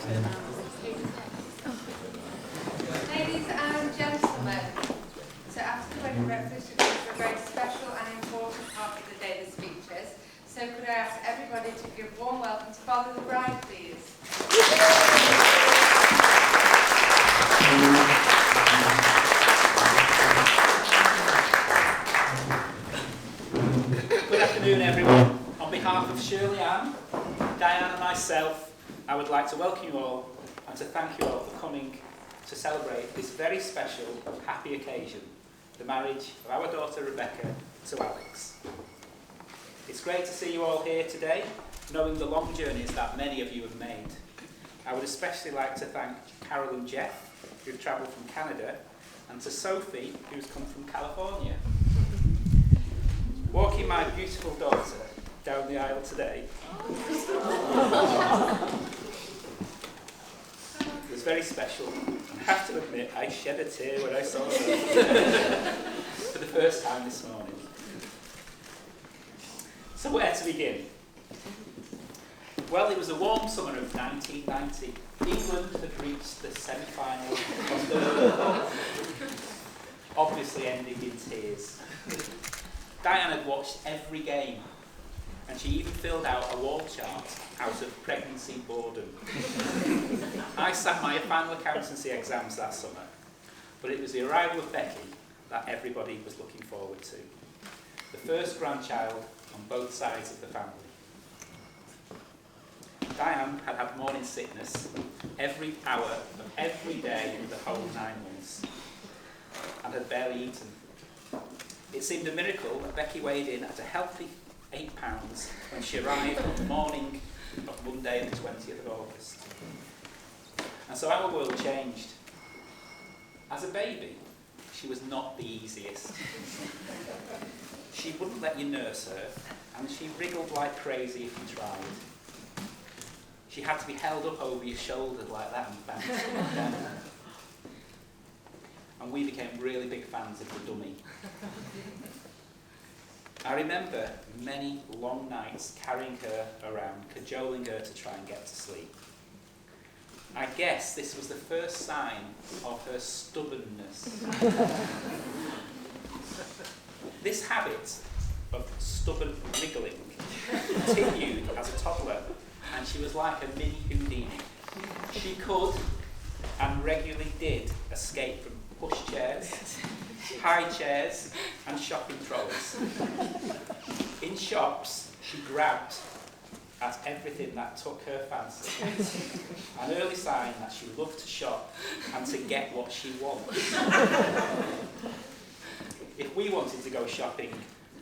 Ladies and gentlemen, so after the wedding breakfast, it is a very special and important part of the day, the speeches. So could I ask everybody to give a warm welcome to Father the Bride, please? Good afternoon, everyone. On behalf of Shirley Ann, Diane and myself, I would like to welcome you all and to thank you all for coming to celebrate this very special, happy occasion, the marriage of our daughter Rebecca to Alex. It's great to see you all here today, knowing the long journeys that many of you have made. I would especially like to thank Carol and Jeff, who've travelled from Canada, and to Sophie, who's come from California. Walking my beautiful daughter down the aisle today was very special. I have to admit, I shed a tear when I saw her for the first time this morning. So where to begin? Well, it was a warm summer of 1990. England had reached the semi-final of the World Cup, obviously ending in tears. Diane had watched every game, and she even filled out a wall chart out of pregnancy boredom. I sat my final accountancy exams that summer, but it was the arrival of Becky that everybody was looking forward to. The first grandchild on both sides of the family. Diane had had morning sickness every hour of every day in the whole 9 months, and had barely eaten. It seemed a miracle that Becky weighed in at a healthy 8 pounds when she arrived on the morning of Monday the 20th of August. And so our world changed. As a baby, she was not the easiest. She wouldn't let you nurse her, and she wriggled like crazy if you tried. She had to be held up over your shoulder like that and bounced down. And we became really big fans of the dummy. I remember many long nights carrying her around, cajoling her to try and get to sleep. I guess this was the first sign of her stubbornness. This habit of stubborn wriggling continued as a toddler, and she was like a mini Houdini. She could, and regularly did, escape from pushchairs, high chairs, and shopping trolleys. In shops, she grabbed at everything that took her fancy. An early sign that she loved to shop and to get what she wants. If we wanted to go shopping,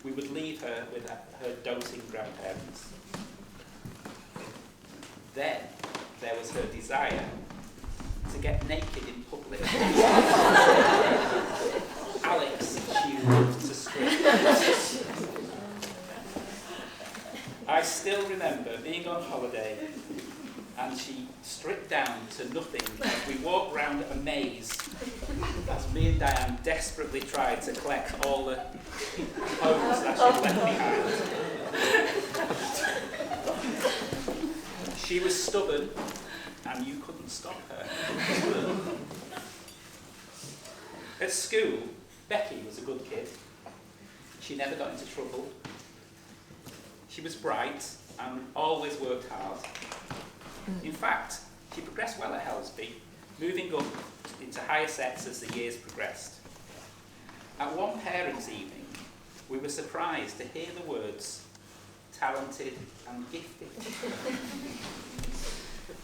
we would leave her with her doting grandparents. Then there was her desire to get naked in public. Alex, she loved to strip. I still remember being on holiday and she stripped down to nothing as we walked round a maze as me and Diane desperately tried to collect all the clothes that she'd left behind. She was stubborn and you couldn't stop her. At school, Becky was a good kid. She never got into trouble. She was bright and always worked hard. In fact, she progressed well at Helsby, moving up into higher sets as the years progressed. At one parents' evening, we were surprised to hear the words, talented and gifted.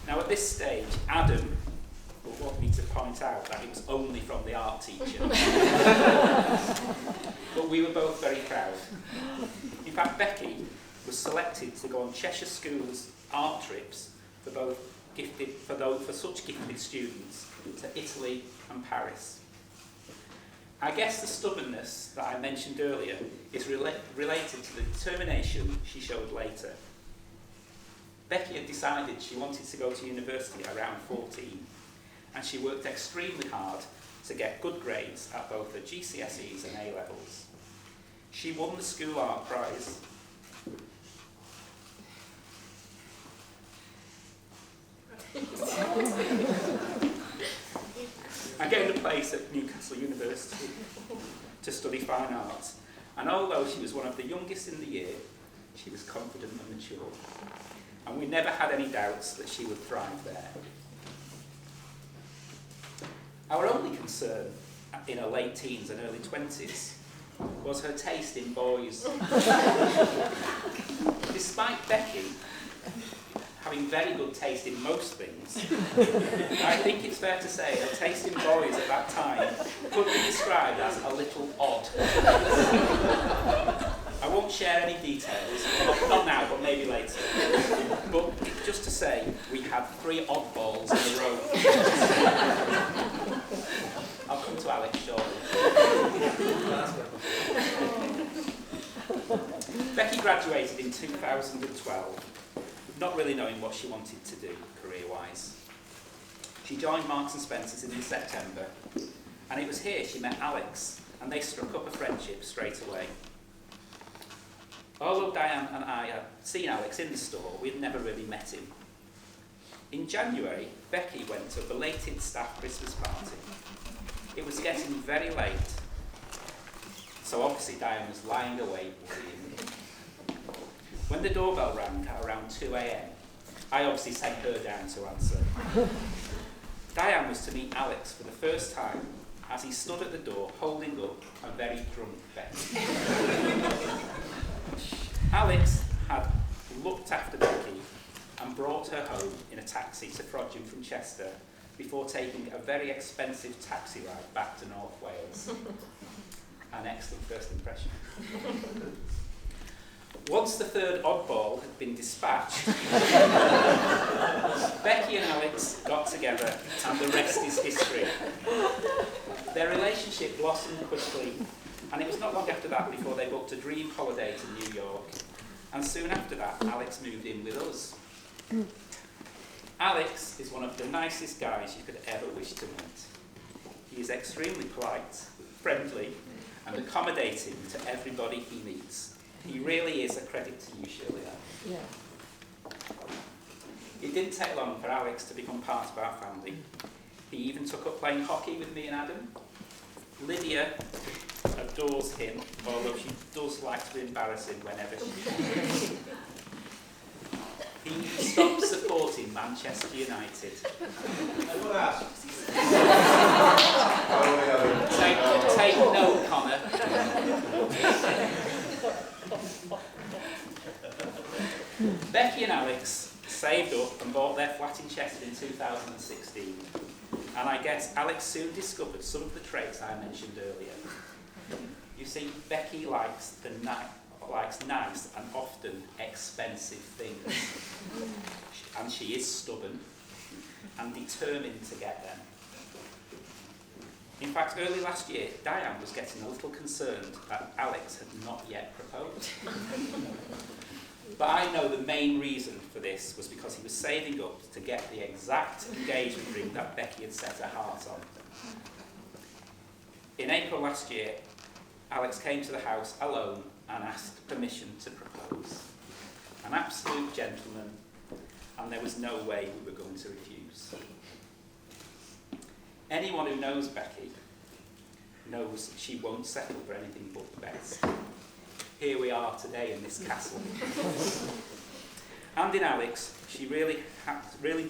Now at this stage, Adam will want me to point out that it was only from the art teacher. But we were both very proud. In fact, Becky was selected to go on Cheshire School's art trips for such gifted students to Italy and Paris. I guess the stubbornness that I mentioned earlier is related to the determination she showed later. Becky had decided she wanted to go to university around 14, and she worked extremely hard to get good grades at both her GCSEs and A-levels. She won the school art prize. place at Newcastle University to study fine arts. And although she was one of the youngest in the year, she was confident and mature. And we never had any doubts that she would thrive there. Our only concern in her late teens and early 20s was her taste in boys. Despite Becky having very good taste in most things, I think it's fair to say her taste in boys at that time could be described as a little odd. I won't share any details, not now, but maybe later. But just to say, we had 3 oddballs in a row. I'll come to Alex shortly. Becky graduated in 2012, not really knowing what she wanted to do career-wise. She joined Marks and Spencer's in September, and it was here she met Alex, and they struck up a friendship straight away. Although Diane and I had seen Alex in the store, we had never really met him. In January, Becky went to a belated staff Christmas party. It was getting very late, so obviously Diane was lying awake worrying. When the doorbell rang at around 2 a.m, I obviously sent her down to answer. Diane was to meet Alex for the first time as he stood at the door holding up a very drunk Becky. Alex had looked after Becky and brought her home in a taxi to Frodsham from Chester before taking a very expensive taxi ride back to North Wales. An excellent first impression. Once the third oddball had been dispatched, Becky and Alex got together and the rest is history. Their relationship blossomed quickly, and it was not long after that before they booked a dream holiday to New York. And soon after that, Alex moved in with us. Alex is one of the nicest guys you could ever wish to meet. He is extremely polite, friendly, and accommodating to everybody he meets. He really is a credit to you, Shirley. Yeah. It didn't take long for Alex to become part of our family. He even took up playing hockey with me and Adam. Lydia adores him, although she does like to embarrass him whenever she can. He stopped supporting Manchester United. Take note, Connor. Becky and Alex saved up and bought their flat in Chester in 2016. And I guess Alex soon discovered some of the traits I mentioned earlier. You see, Becky likes nice and often expensive things. And she is stubborn and determined to get them. In fact, early last year, Diane was getting a little concerned that Alex had not yet proposed. But I know the main reason for this was because he was saving up to get the exact engagement ring that Becky had set her heart on. In April last year, Alex came to the house alone and asked permission to propose. An absolute gentleman, and there was no way we were going to refuse. Anyone who knows Becky knows she won't settle for anything but the best. Here we are today in this castle. And in Alex, she really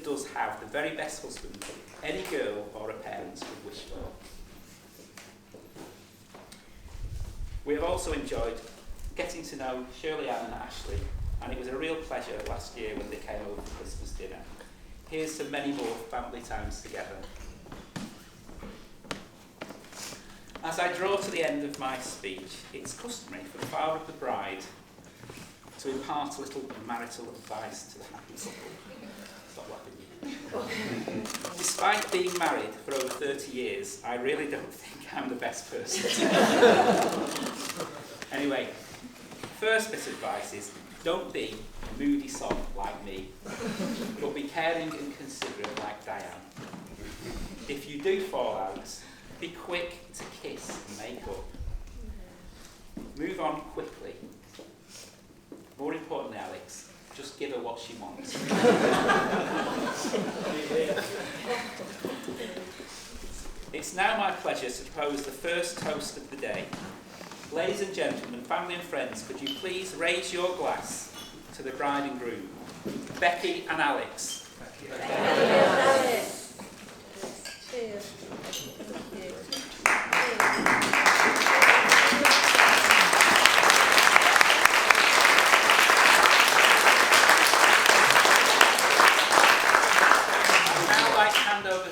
does have the very best husband any girl or a parent could wish for. We have also enjoyed getting to know Shirley Ann and Ashley, and it was a real pleasure last year when they came over for Christmas dinner. Here's to many more family times together. As I draw to the end of my speech, it's customary for the father of the bride to impart a little marital advice to the happy couple. Stop laughing. Despite being married for over 30 years, I really don't think I'm the best person. Anyway, first bit of advice is don't be a moody sod like me, but be caring and considerate like Diane. If you do fall out, be quick to kiss and make up. Move on quickly. More importantly, Alex, just give her what she wants. It's It's now my pleasure to propose the first toast of the day. Ladies and gentlemen, family and friends, could you please raise your glass to the bride and groom, Becky and Alex. Becky and Alex. Cheers.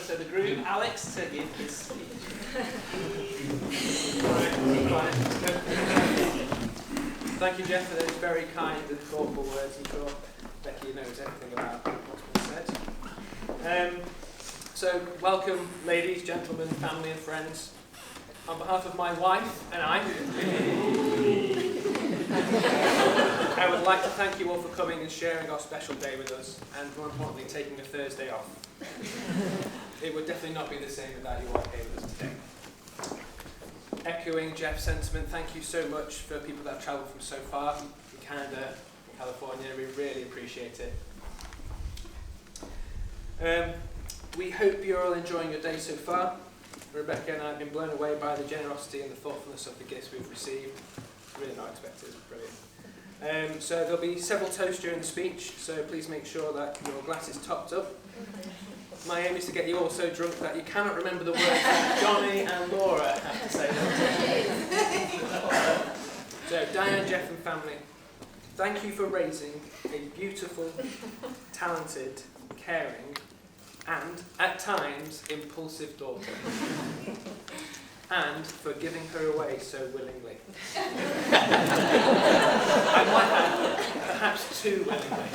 So the groom, Alex, to give his speech. Thank you, Jeff, for those very kind and thoughtful words. I'm sure Becky knows everything about what's been said. So, welcome, ladies, gentlemen, family and friends. On behalf of my wife and I would like to thank you all for coming and sharing our special day with us, and more importantly, taking the Thursday off. It would definitely not be the same without you all here with us today. Echoing Jeff's sentiment, thank you so much for people that have travelled from so far, from Canada, California. We really appreciate it. We hope you're all enjoying your day so far. Rebecca and I have been blown away by the generosity and the thoughtfulness of the gifts we've received. Really not expected, brilliant. So there'll be several toasts during the speech, so please make sure that your glass is topped up. My aim is to get you all so drunk that you cannot remember the words that Johnny and Laura have to say. So, Diane, Jeff and family, thank you for raising a beautiful, talented, caring and, at times, impulsive daughter. And for giving her away so willingly. I might add, perhaps too willingly.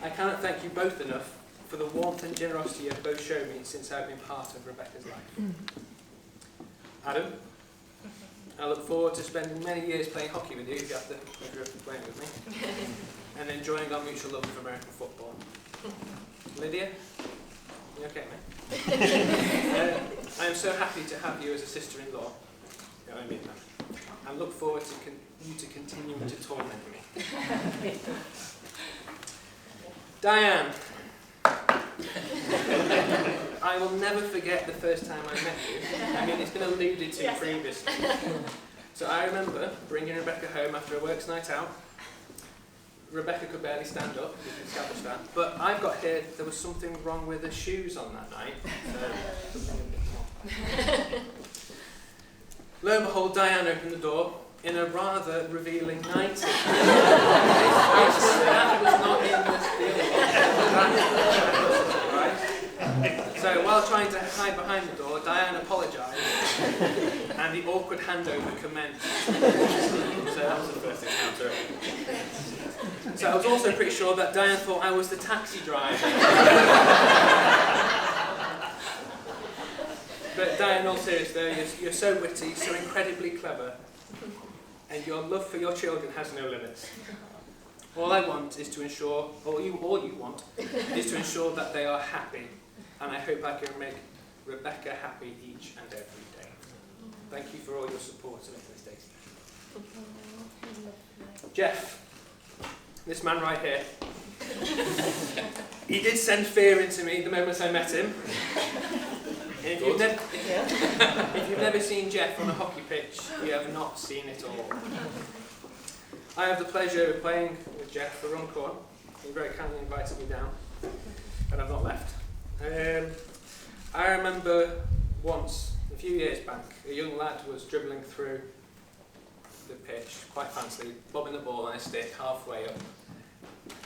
I cannot thank you both enough for the warmth and generosity you have both shown me since I've been part of Rebecca's life. Adam, I look forward to spending many years playing hockey with you if you're playing with me, and enjoying our mutual love of American football. Lydia, you okay, mate? I am so happy to have you as a sister-in-law. You know, I mean that. And look forward to you to continuing to torment me. Diane, I will never forget the first time I met you. I mean, it's been alluded to previously. So I remember bringing Rebecca home after a works night out. Rebecca could barely stand up, we can establish that. But I've got here, there was something wrong with her shoes on that night. Lo and behold, Diane opened the door in a rather revealing nightie. That was not in the right? So while trying to hide behind the door, Diane apologised and the awkward handover commenced. So that was the first encounter. So I was also pretty sure that Diane thought I was the taxi driver. But Diane, in all seriousness though, you're so witty, so incredibly clever, and your love for your children has no limits. All I want is to ensure, all you want, is to ensure that they are happy, and I hope I can make Rebecca happy each and every day. Thank you for all your support and making this day special. Jeff, this man right here, he did send fear into me the moment I met him. And if you've never seen Jeff on a hockey pitch, you have not seen it all. I have the pleasure of playing with Jeff for Runcorn. He very kindly invited me down, and I've not left. I remember once, a few years back, a young lad was dribbling through the pitch quite fancily, bobbing the ball on a stick halfway up,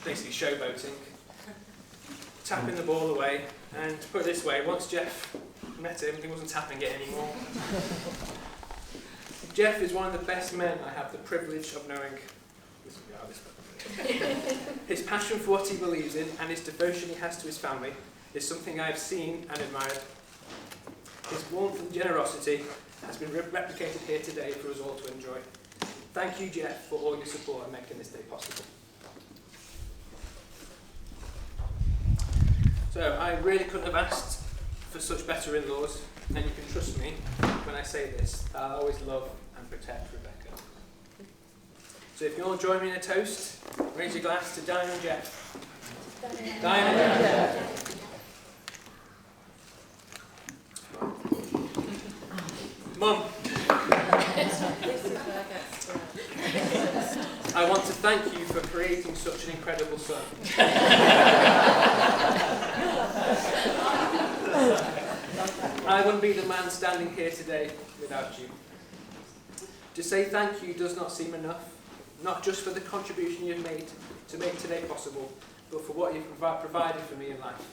basically showboating, tapping the ball away, and to put it this way, once Jeff met him, he wasn't tapping it anymore. Jeff is one of the best men I have the privilege of knowing. His passion for what he believes in and his devotion he has to his family is something I have seen and admired. His warmth and generosity has been replicated here today for us all to enjoy. Thank you, Jeff, for all your support in making this day possible. So, I really couldn't have asked for such better in-laws, and you can trust me when I say this, I'll always love and protect Rebecca. So if you all join me in a toast, raise your glass to Diane and Jeff. Diane and Jeff. Mum, This is where I get started. I want to thank you for creating such an incredible son. I wouldn't be the man standing here today without you. To say thank you does not seem enough, not just for the contribution you've made to make today possible, but for what you've provided for me in life.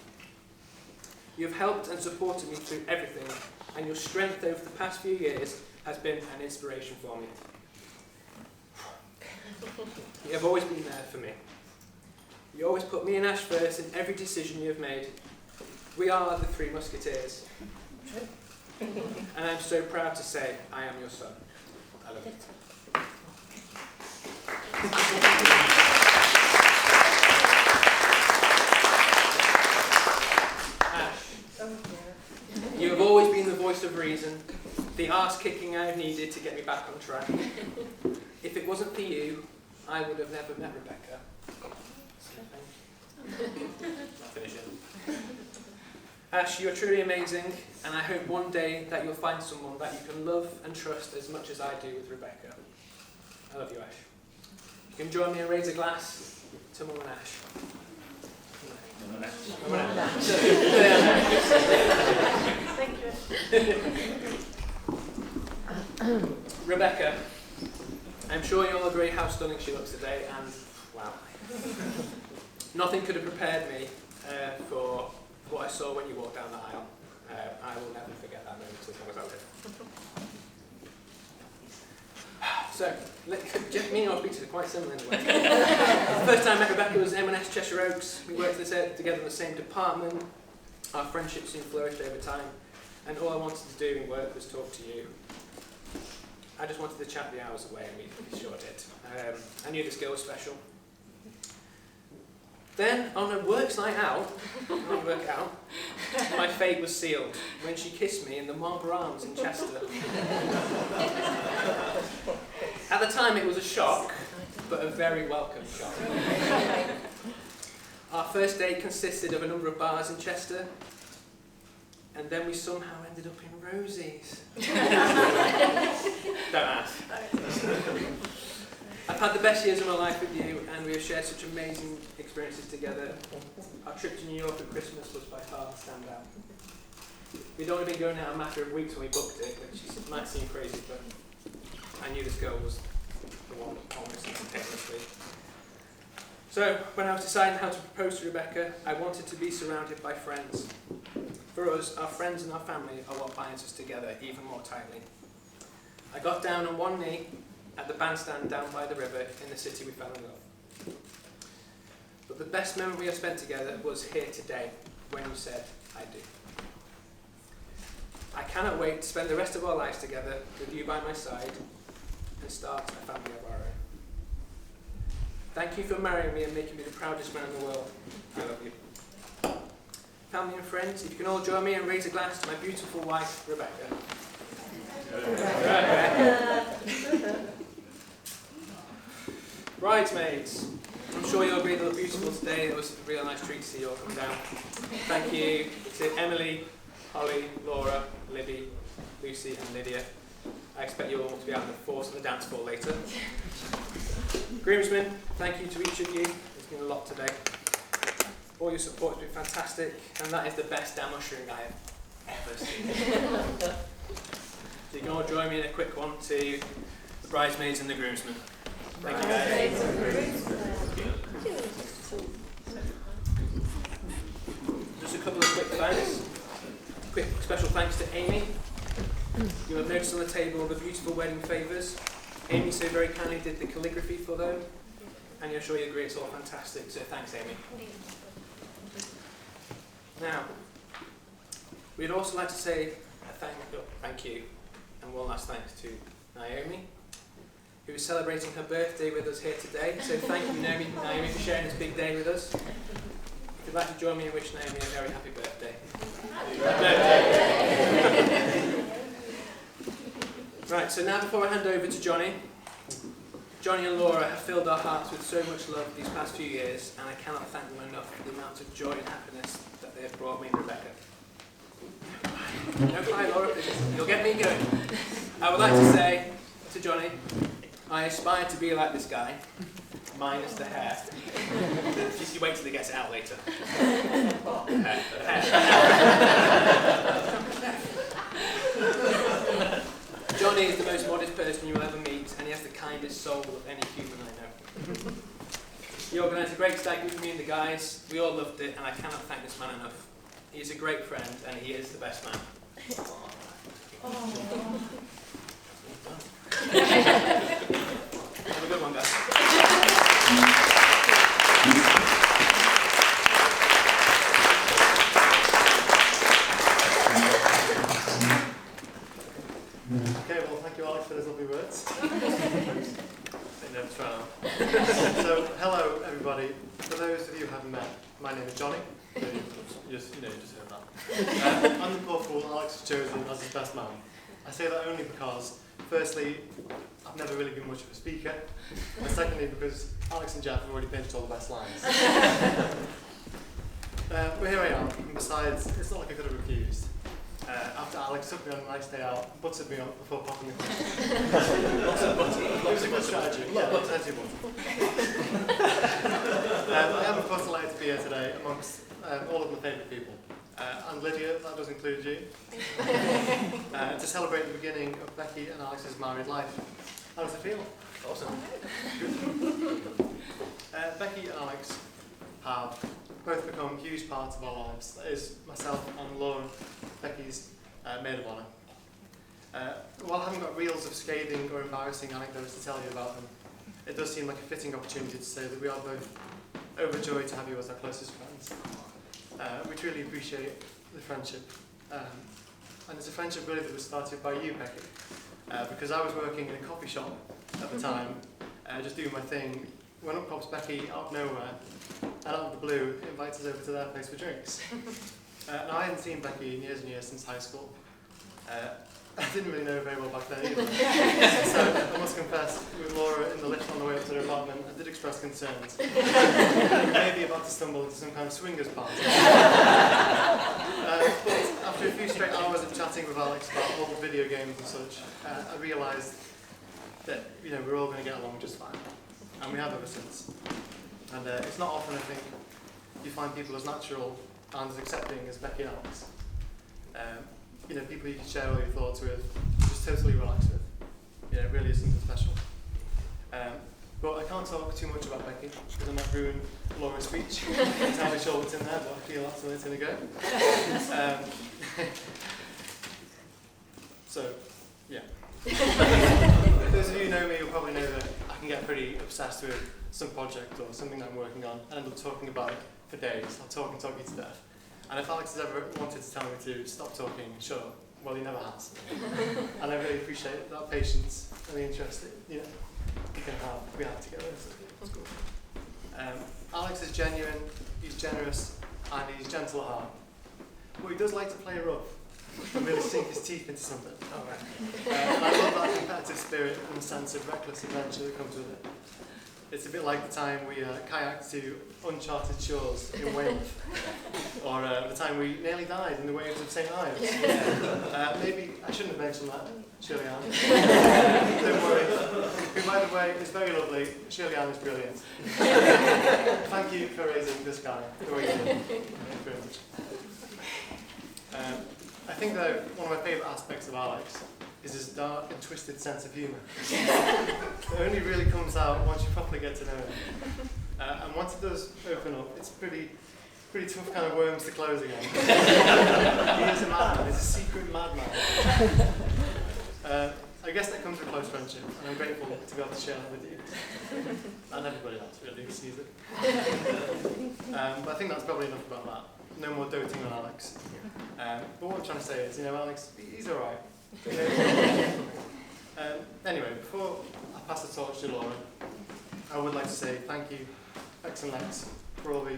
You have helped and supported me through everything, and your strength over the past few years has been an inspiration for me. You have always been there for me. You always put me and Ash first in every decision you have made. We are the Three Musketeers. And I'm so proud to say I am your son. I love you. Ash, Oh dear. you have always been the voice of reason, the arse kicking I needed to get me back on track. If it wasn't for you, I would have never met Rebecca. So thank you. Finish it. Ash, you are truly amazing, and I hope one day that you'll find someone that you can love and trust as much as I do with Rebecca. I love you, Ash. You can join me and raise a glass to Mum and Ash. Mum and Ash. Thank you. Rebecca, I'm sure you'll agree how stunning she looks today, and wow. Nothing could have prepared me for what I saw when you walked down the aisle. I will never forget that moment as long as I live. So, me and your speeches are quite similar in a way. The first time I met Rebecca was M&S Cheshire Oaks. We worked together in the same department. Our friendship soon flourished over time, and all I wanted to do in work was talk to you. I just wanted to chat the hours away, and we sure did. I knew this girl was special. Then, on a works night out, my fate was sealed when she kissed me in the Marlborough Arms in Chester. At the time, it was a shock, but a very welcome shock. Our first date consisted of a number of bars in Chester, and then we somehow ended up in Rosie's. Don't ask. I've had the best years of my life with you, and we have shared such amazing experiences together. Our trip to New York at Christmas was by far the standout. We'd only been going out a matter of weeks when we booked it, which might seem crazy, but I knew this girl was the one almost instantaneously. So, when I was deciding how to propose to Rebecca, I wanted to be surrounded by friends. For us, our friends and our family are what binds us together even more tightly. I got down on one knee at the bandstand down by the river in the city we fell in love. But the best moment we have spent together was here today, when you said, I do. I cannot wait to spend the rest of our lives together with you by my side and start a family of our own. Thank you for marrying me and making me the proudest man in the world. I love you. Family and friends, if you can all join me and raise a glass to my beautiful wife, Rebecca. Bridesmaids, I'm sure you'll agree they look beautiful today. It was a real nice treat to see you all come down. Thank you to Emily, Holly, Laura, Libby, Lucy and Lydia. I expect you all to be out in the force on the dance floor later. Groomsmen, thank you to each of you. It's been a lot today. All your support has been fantastic, and that is the best damn ushering I have ever seen. So you can all join me in a quick one to the bridesmaids and the groomsmen. Thank you guys. Just a couple of quick thanks. Quick special thanks to Amy. You have noticed on the table the beautiful wedding favours. Amy so very kindly did the calligraphy for them, and you're sure you agree it's all fantastic, so thanks Amy. Now, we'd also like to say a thank you and one last thanks to Naomi, who is celebrating her birthday with us here today. So thank you Naomi for sharing this big day with us. If you'd like to join me in wishing Naomi a very happy birthday. Right, so now before I hand over to Johnny and Laura have filled our hearts with so much love these past few years, and I cannot thank them enough for the amount of joy and happiness that they have brought me and Rebecca. No cry, Laura, you'll get me going. I would like to say to Johnny, I aspire to be like this guy, minus the hair. Just you wait till he gets it out later. Hair. Johnny is the most modest person you will ever meet, and he has the kindest soul of any human I know. He organised a great stag with me and the guys. We all loved it, and I cannot thank this man enough. He is a great friend, and he is the best man. Have a good one, guys. Okay, well, thank you, Alex, for those lovely words. So, hello, everybody. For those of you who haven't met, my name is Johnny. You just heard that. I'm the poor fool Alex has chosen as his best man. I say that only because, firstly, I've never really been much of a speaker, and secondly, because Alex and Jeff have already pinched all the best lines. But here I am, and besides, it's not like I could have refused. After Alex took me on a nice day out, buttered me up before popping the question. It was a good strategy. Yeah, plenty of butter. I am, of course, delighted to be here today amongst all of my favourite people. And Lydia, that does include you, to celebrate the beginning of Becky and Alex's married life. How does it feel? Awesome. Becky and Alex have both become huge parts of our lives. That is myself and Laura, Becky's maid of honour. While I haven't got reels of scathing or embarrassing anecdotes to tell you about them, it does seem like a fitting opportunity to say that we are both overjoyed to have you as our closest friends. We truly appreciate the friendship. And it's a friendship really that was started by you, Becky. Because I was working in a coffee shop at the time, just doing my thing, when up pops Becky out of nowhere, and out of the blue, invites us over to their place for drinks. Now, I hadn't seen Becky in years and years since high school. I didn't really know her very well back then either. So I must confess, with Laura in the lift on the way up to her apartment, I did express concerns. Maybe about to stumble into some kind of swingers party. But after a few straight hours of chatting with Alex about all the video games and such, I realised that we're all going to get along just fine. And we have ever since. And it's not often, I think, you find people as natural and as accepting as Becky and Alex. People you can share all your thoughts with, just totally relax with. It really is something special. But I can't talk too much about Becky, because I might ruin Laura's speech. I'm not entirely sure what's in there, but I feel that's the way it's going to go. So, yeah. Those of you who know me will probably know that I can get pretty obsessed with some project or something that I'm working on, and end up talking about it for days. I'll talk and talk you to death. And if Alex has ever wanted to tell me to stop talking, sure, well, he never has. And I really appreciate that patience and the interest that we have together. So it's cool. Alex is genuine, he's generous, and he's gentle at heart. But he does like to play rough and really sink his teeth into something. And I love that competitive spirit and the sense of reckless adventure that comes with it. It's a bit like the time we kayaked to uncharted shores in Wales, or the time we nearly died in the waves of St. Ives. Maybe I shouldn't have mentioned that, Shirley Ann. Don't worry. Who, by the way, is very lovely. Shirley Ann is brilliant. Thank you for raising this guy the way you did. Thank you very much. I think that one of my favourite aspects of Alex is his dark and twisted sense of humour. It only really comes out once you properly get to know him. And once it does open up, it's pretty tough kind of worms to close again. He is a madman, he's a secret madman. I guess that comes with close friendship, and I'm grateful to be able to share that with you. And everybody else really who sees it. But I think that's probably enough about that. No more doting on Alex. But what I'm trying to say is, Alex, he's alright. Anyway, before I pass the torch to Laura, I would like to say thank you, Bex and Lex, for all the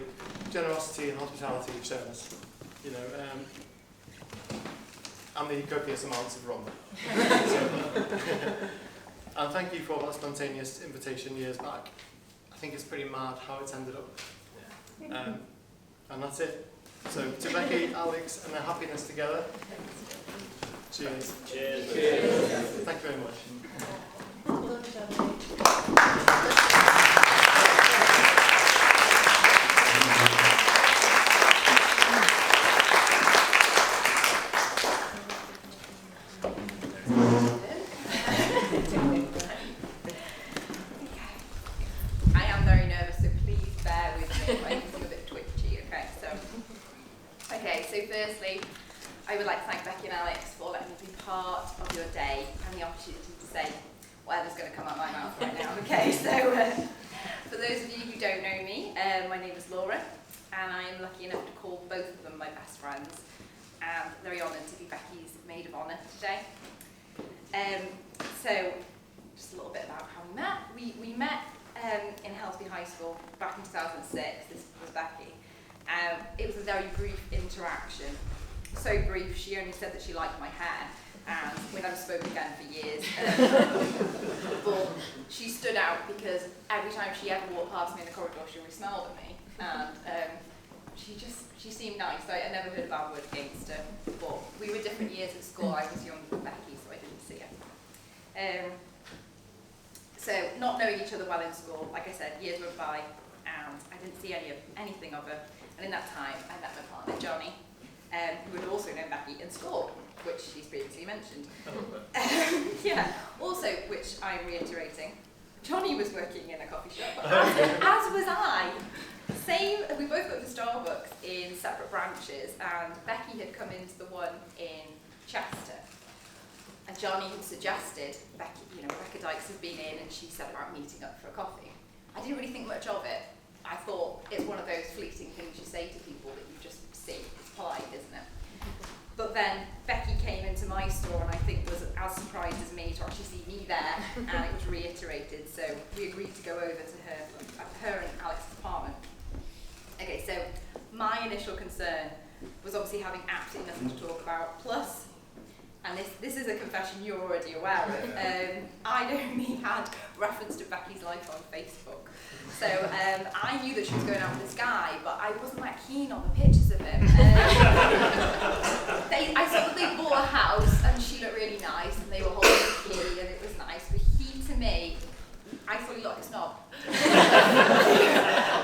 generosity and hospitality you've shown us. And the copious amounts of rum. And thank you for all that spontaneous invitation years back. I think it's pretty mad how it's ended up. And that's it. So to Becky, Alex, and their happiness together. Cheers. Cheers. Cheers. Thank you very much. Well done, mate. I am very nervous, so please bear with me. I'm a bit twitchy, okay, so firstly, I would like to thank Becky and Alex for letting me be part of your day and the opportunity to say whatever's going to come out my mouth right now. Okay, so for those of you who don't know me, my name is Laura, and I am lucky enough to call both of them my best friends, and very honoured to be Becky's maid of honour today. So, just a little bit about how we met. We met in Helsby High School back in 2006. This was Becky. It was a very brief interaction. So brief, she only said that she liked my hair, and we never spoke again for years. But she stood out because every time she ever walked past me in the corridor, she always smiled at me, and she seemed nice. I never heard a bad word against her, but we were different years at school. I was younger than Becky, so I didn't see her. So not knowing each other well in school, like I said, years went by, and I didn't see anything of her. And in that time, I met my partner, Johnny, who had also known Becky in school, which she's previously mentioned. Yeah, also, which I'm reiterating, Johnny was working in a coffee shop, as was I. Same, we both got to Starbucks in separate branches, and Becky had come into the one in Chester. And Johnny had suggested, Becky, Rebecca Dykes had been in, and she said about meeting up for a coffee. I didn't really think much of it. I thought it's one of those fleeting things you say to people that you just see. It's polite, isn't it? But then Becky came into my store, and I think was as surprised as me to actually see me there, and it was reiterated. So we agreed to go over to her and Alex's apartment. Okay, so my initial concern was obviously having absolutely nothing to talk about. Plus, and this is a confession you're already aware of, I'd only had reference to Becky's life on Facebook. So I knew that she was going out with this guy, but I wasn't that keen on the pictures of him. I saw that they bought a house, and she looked really nice, and they were holding a key, and it was nice. But he, to me, I thought he looked like a snob.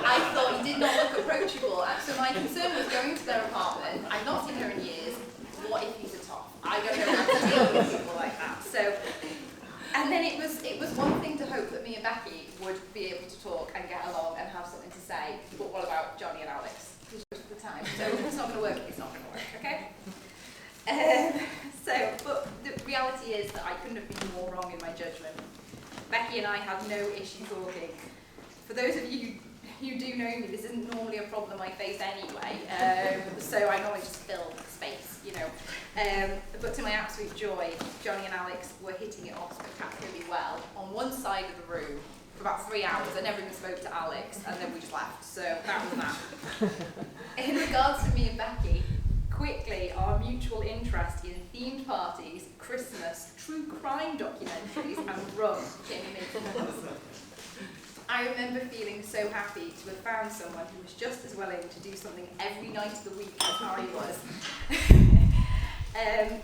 I thought he did not look approachable. So my concern was going to their apartment. I've not seen her in years. What if he's a top? I don't know how to deal with people like that. So, and then it was one thing to hope that me and Becky would be able to talk and get along and have something to say. But what about Johnny and Alex? Because most of the time, so if it's not going to work, it's not going to work. Okay. But the reality is that I couldn't have been more wrong in my judgment. Becky and I had no issue talking. For those of you who do know me, this isn't normally a problem I face anyway, so I normally just fill space, But to my absolute joy, Johnny and Alex were hitting it off spectacularly well on one side of the room for about 3 hours. I never even spoke to Alex, and then we just left, so that was that. In regards to me and Becky, quickly our mutual interest in themed parties, Christmas, true crime documentaries, and rum came into us. I remember feeling so happy to have found someone who was just as willing to do something every night of the week as I was.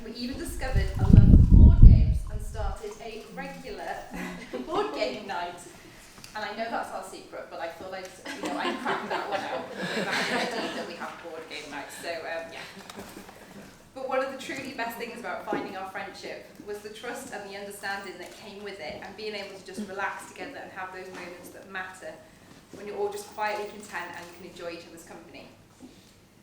We even discovered a love of board games and started a regular board game night. And I know that's our secret, but I thought I'd crack that one out. That's the idea that we have board game nights. So yeah. But one of the truly best things about finding our friendship was the trust and the understanding that came with it, and being able to just relax together and have those moments that matter when you're all just quietly content and you can enjoy each other's company.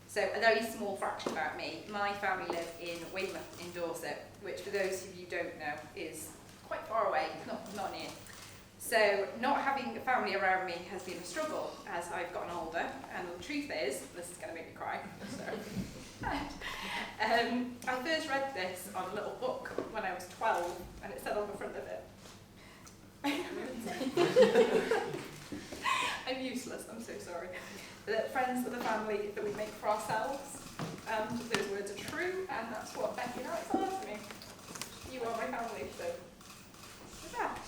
So a very small fraction about me. My family live in Weymouth in Dorset, which for those of you who don't know is quite far away, not near. So not having a family around me has been a struggle as I've gotten older, and the truth is, this is going to make me cry. So. I first read this on a little book when I was 12, and it said on the front of it, I'm useless, I'm so sorry, that friends are the family that we make for ourselves, and those words are true, and that's what Becky and Alex are to me. You are my family, so with that.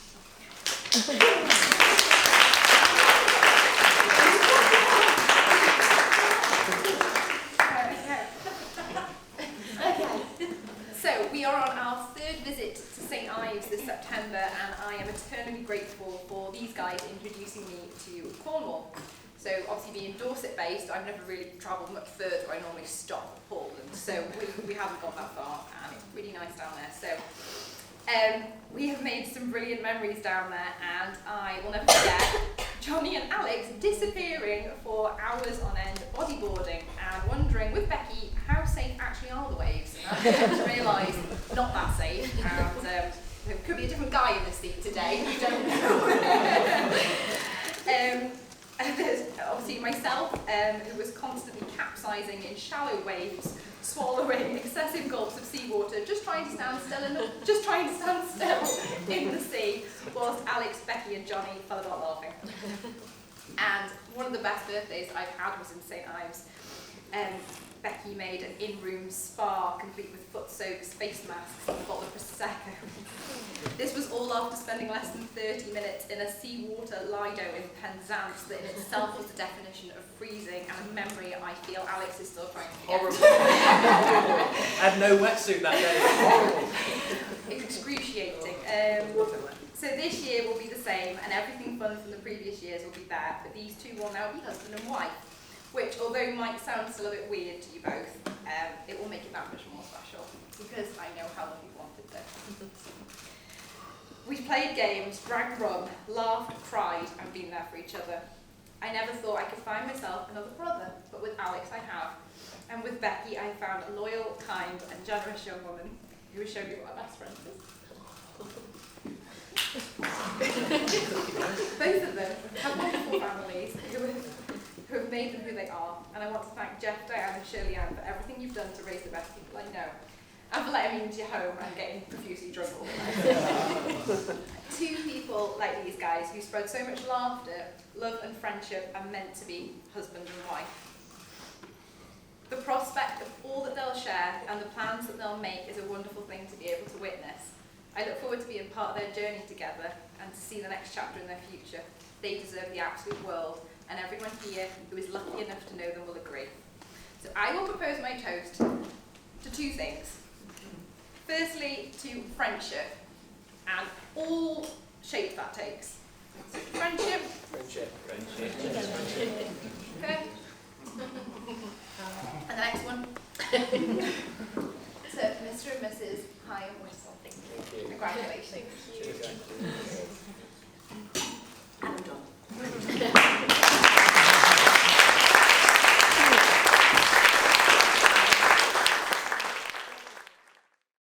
member, and I am eternally grateful for these guys introducing me to Cornwall. So obviously being Dorset based, I've never really travelled much further. I normally stop at Portland, so we haven't got that far, and it's really nice down there. So we have made some brilliant memories down there, and I will never forget Johnny and Alex disappearing for hours on end bodyboarding and wondering with Becky how safe actually are the waves. And I realised not that safe, and there could be a different guy in the seat today, we don't know. And there's obviously myself, who was constantly capsizing in shallow waves, swallowing excessive gulps of seawater, just trying to stand still in the sea, whilst Alex, Becky and Johnny fell about laughing. And one of the best birthdays I've had was in St Ives. Becky made an in-room spa complete with foot-soaked face masks and a bottle of Prosecco. This was all after spending less than 30 minutes in a seawater Lido in Penzance that in itself was the definition of freezing, and a memory I feel Alex is still trying to get. Horrible. I had no wetsuit that day. Horrible. It's excruciating. So this year will be the same, and everything fun from the previous years will be there, but these two will now be husband and wife, which, although might sound still a bit weird to you both, it will make it that much more special, because I know how long you've wanted this. We've played games, drank rum, laughed, cried, and been there for each other. I never thought I could find myself another brother, but with Alex I have. And with Becky I found a loyal, kind, and generous young woman who has shown me what our best friend is. Both of them have wonderful families who have made them who they are, and I want to thank Jeff, Diane and Shirley Ann for everything you've done to raise the best people I know, and for letting me into your home and getting profusely drunk all the time. Two people like these guys who spread so much laughter, love and friendship are meant to be husband and wife. The prospect of all that they'll share and the plans that they'll make is a wonderful thing to be able to witness. I look forward to being part of their journey together and to see the next chapter in their future. They deserve the absolute world, and everyone here who is lucky enough to know them will agree. So I will propose my toast to two things. Firstly, to friendship, and all shapes that takes. So friendship. Friendship. Okay. And the next one. To Mr. and Mrs. Higham-Whittle. Thank you. Congratulations. Cheers.